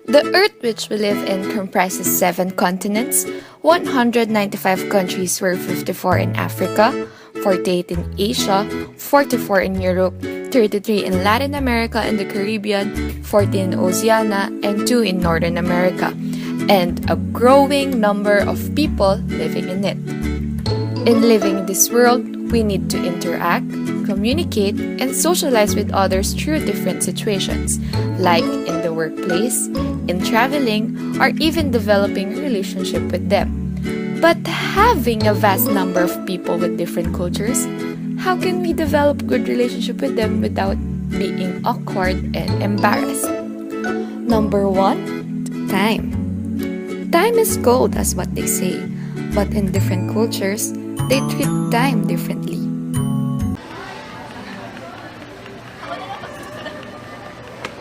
The Earth which we live in comprises 7 continents, 195 countries where 54 in Africa, 48 in Asia, 44 in Europe, 33 in Latin America and the Caribbean, 14 in Oceania, and 2 in Northern America, and a growing number of people living in it. In living in this world, we need to interact, communicate, and socialize with others through different situations, like in the workplace, in traveling, or even developing a relationship with them. But having a vast number of people with different cultures, how can we develop good relationship with them without being awkward and embarrassed? Number 1, time. Time is gold, as what they say, but in different cultures, they treat time differently.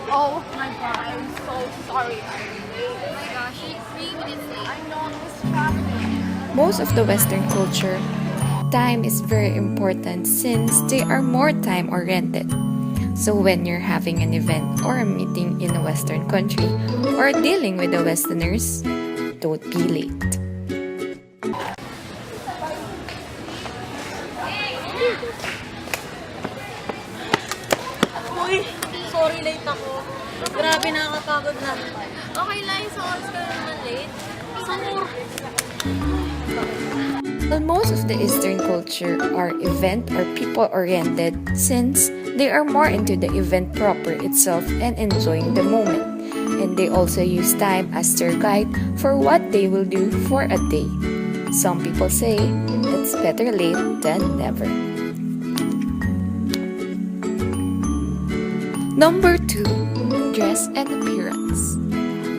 Oh my god, I'm so sorry. I'm late. Oh my gosh, it's 3 minutes late. I know, I was traveling. Most of the Western culture, time is very important since they are more time-oriented. So when you're having an event or a meeting in a Western country or dealing with the Westerners, don't be late. Uy, sorry late ako. Grabe nakakapagod na. Okay lang, so oras ka naman late. Samur. Well, most of the Eastern culture are event or people-oriented since they are more into the event proper itself and enjoying the moment. And they also use time as their guide for what they will do for a day. Some people say it's better late than never. Number 2, dress and appearance.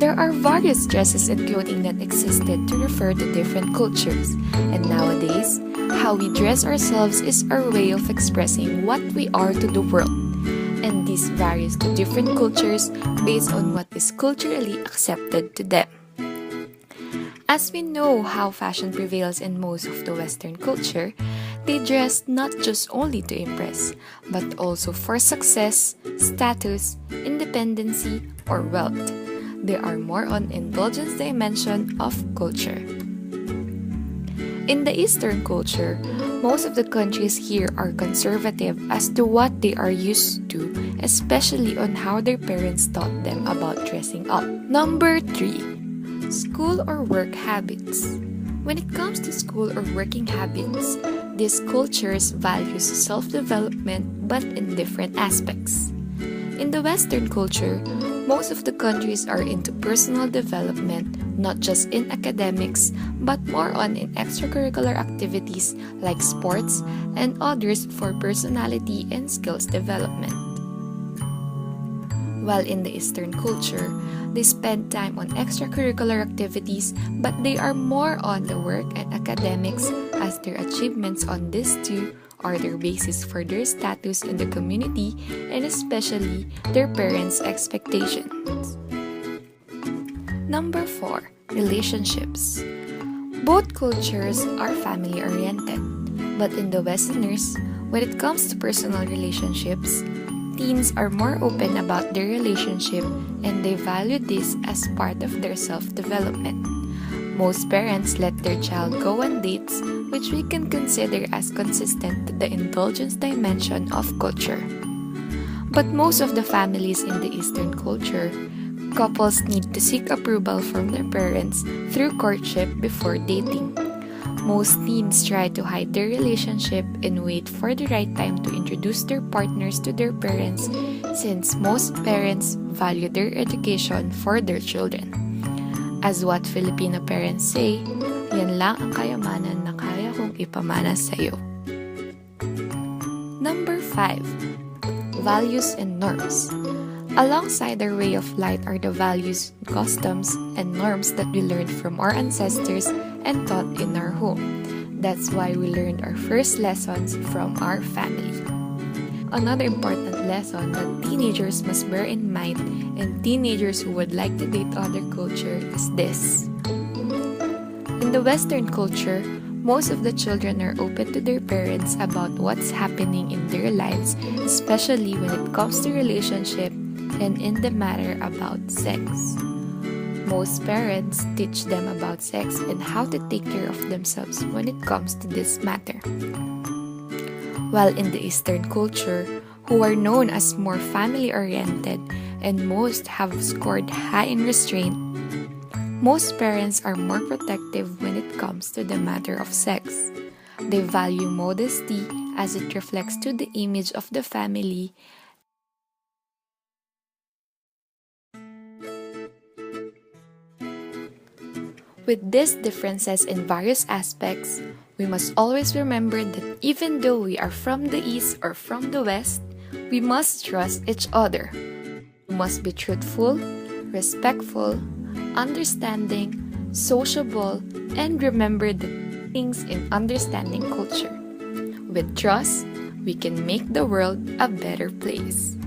There are various dresses and clothing that existed to refer to different cultures, and nowadays, how we dress ourselves is our way of expressing what we are to the world, and this varies to different cultures based on what is culturally accepted to them. As we know how fashion prevails in most of the Western culture, they dress not just only to impress, but also for success, status, independency, or wealth. They are more on indulgence dimension of culture. In the Eastern culture, most of the countries here are conservative as to what they are used to, especially on how their parents taught them about dressing up. Number 3, school or work habits. When it comes to school or working habits, these cultures value self-development but in different aspects. In the Western culture, most of the countries are into personal development, not just in academics, but more on in extracurricular activities like sports and others for personality and skills development. While in the Eastern culture, they spend time on extracurricular activities, but they are more on the work and academics as their achievements on these two are their basis for their status in the community and especially their parents' expectations. Number 4, relationships. Both cultures are family-oriented, but in the Westerners, when it comes to personal relationships, teens are more open about their relationship and they value this as part of their self-development. Most parents let their child go on dates, which we can consider as consistent to the indulgence dimension of culture. But most of the families in the Eastern culture, couples need to seek approval from their parents through courtship before dating. Most teens try to hide their relationship and wait for the right time to introduce their partners to their parents since most parents value their education for their children. As what Filipino parents say, yan lang ang kayamanan na kaya kong ipamana sa'yo. Number 5, values and norms. Alongside their way of life are the values, customs, and norms that we learned from our ancestors and taught in our home. That's why we learned our first lessons from our family. Another important lesson that teenagers must bear in mind and teenagers who would like to date other culture is this. In the Western culture, most of the children are open to their parents about what's happening in their lives, especially when it comes to relationship and in the matter about sex. Most parents teach them about sex and how to take care of themselves when it comes to this matter. While in the Eastern culture, who are known as more family-oriented and most have scored high in restraint, most parents are more protective when it comes to the matter of sex. They value modesty as it reflects to the image of the family. With these differences in various aspects, we must always remember that even though we are from the East or from the West, we must trust each other. We must be truthful, respectful, understanding, sociable, and remember the things in understanding culture. With trust, we can make the world a better place.